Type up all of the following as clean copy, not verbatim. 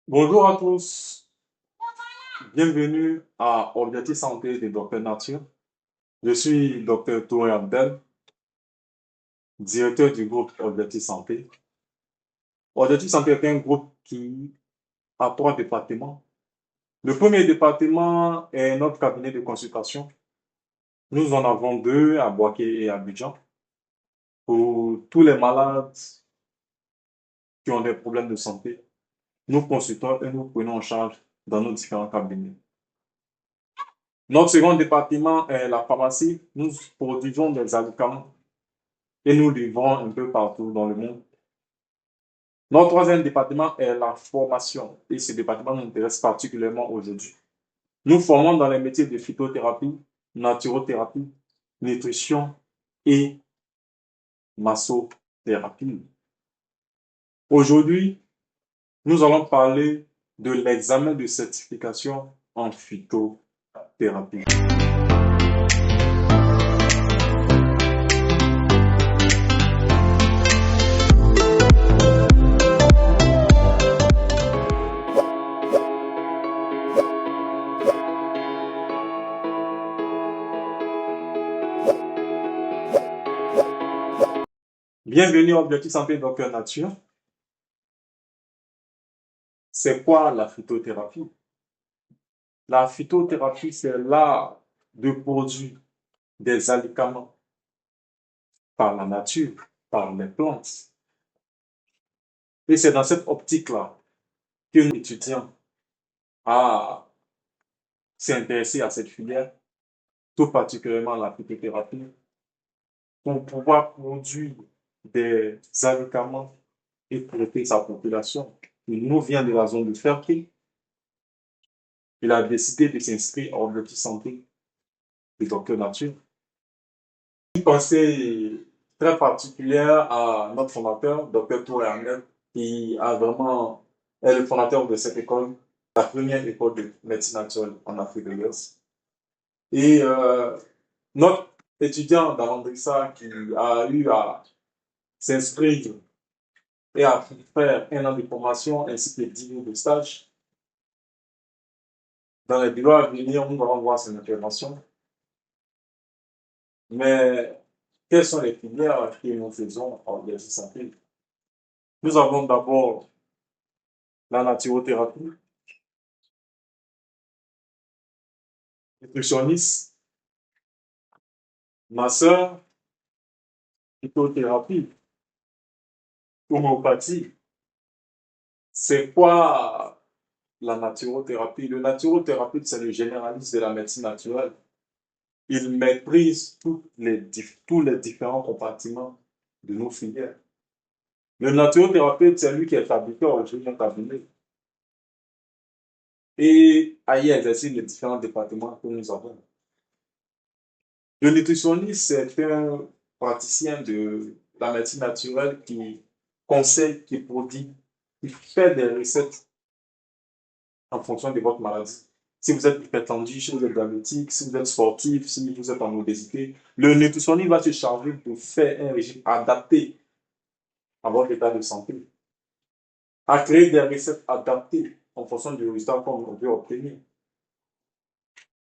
Bonjour à tous, bienvenue à Objectif Santé de Dr Nature. Je suis Dr Touré Abdel, directeur du groupe Objectif Santé. Objectif Santé est un groupe qui a trois départements. Le premier département est notre cabinet de consultation. Nous en avons deux à Boaké et à Abidjan pour tous les malades qui ont des problèmes de santé. Nous consultons et nous prenons en charge dans nos différents cabinets. Notre second département est la pharmacie. Nous produisons des médicaments et nous livrons un peu partout dans le monde. Notre troisième département est la formation et ce département nous intéresse particulièrement aujourd'hui. Nous formons dans les métiers de phytothérapie, naturothérapie, nutrition et massothérapie. Aujourd'hui, nous allons parler de l'examen de certification en phytothérapie. Bienvenue au Objectif Santé Docteur Nature. C'est quoi la phytothérapie? La phytothérapie, c'est l'art de produire des alicaments par la nature, par les plantes. Et c'est dans cette optique-là que nous étudions à s'intéresser à cette filière, tout particulièrement la phytothérapie, pour pouvoir produire des alicaments et traiter sa population. Il nous vient de la zone de Ferté. Il a décidé de s'inscrire en Objectif Santé de Docteur Nature. Une pensée très particulière à notre fondateur, Dr Touré Ahmed, qui a vraiment est le fondateur de cette école, la première école de médecine naturelle en Afrique de l'Ouest. Et notre étudiant d'Andrissa qui a eu à s'inscrire et à faire un an de formation ainsi que 10 jours de stage. Dans les bureaux à venir, nous allons voir ces interventions. Mais quelles sont les filières que nous faisons en biologie santé? Nous avons d'abord la naturothérapie, nutritionniste, masseur, phytothérapie, homéopathie. C'est quoi la naturothérapie? Le naturothérapeute, c'est le généraliste de la médecine naturelle. Il maîtrise tous les différents compartiments de nos filières. Le naturothérapeute, c'est lui qui est fabriqueur aujourd'hui d'un cabinet et à y exercer les différents départements que nous avons. Le nutritionniste, c'est un praticien de la médecine naturelle qui conseille, qui produit, qui fait des recettes en fonction de votre maladie. Si vous êtes hypertendu, si vous êtes diabétique, si vous êtes sportif, si vous êtes en obésité, le nutritionniste va se charger de faire un régime adapté à votre état de santé, à créer des recettes adaptées en fonction du résultat qu'on veut obtenir.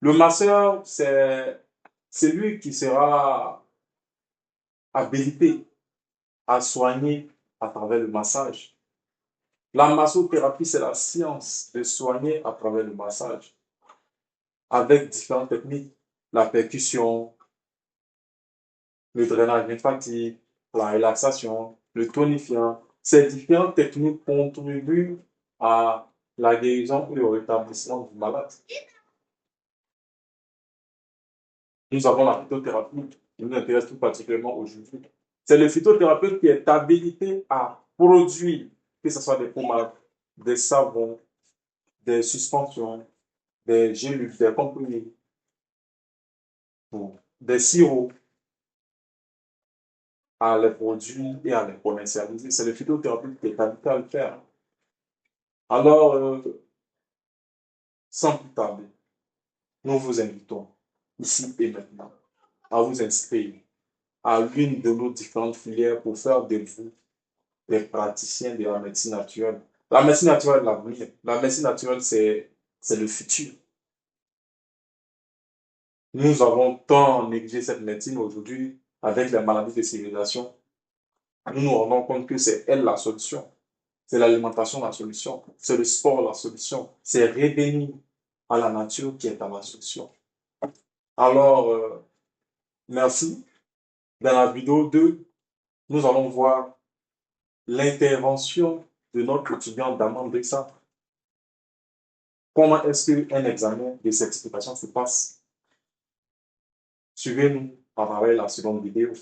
Le masseur, c'est lui qui sera habilité à soigner à travers le massage. La massothérapie, c'est la science de soigner à travers le massage avec différentes techniques, la percussion, le drainage lymphatique, la relaxation, le tonifiant. Ces différentes techniques contribuent à la guérison ou le rétablissement du malade. Nous avons la phytothérapie qui nous intéresse tout particulièrement aujourd'hui. C'est le phytothérapeute qui est habilité à produire, que ce soit des pommades, des savons, des suspensions, des gélules, des comprimés, des sirops, à les produire et à les commercialiser. C'est le phytothérapeute qui est habilité à le faire. Alors, sans plus tarder, nous vous invitons ici et maintenant à vous inscrire à l'une de nos différentes filières pour faire de vous des praticiens de la médecine naturelle. La médecine naturelle, l'avenir. La médecine naturelle, c'est le futur. Nous avons tant négligé cette médecine aujourd'hui avec les maladies de civilisation. Nous nous rendons compte que c'est elle la solution. C'est l'alimentation la solution. C'est le sport la solution. C'est revenir à la nature qui est la solution. Alors, merci. Dans la vidéo 2, nous allons voir l'intervention de notre étudiant Daman Brixa. Comment est-ce qu'un examen de certification se passe? Suivez-nous à travers la seconde vidéo.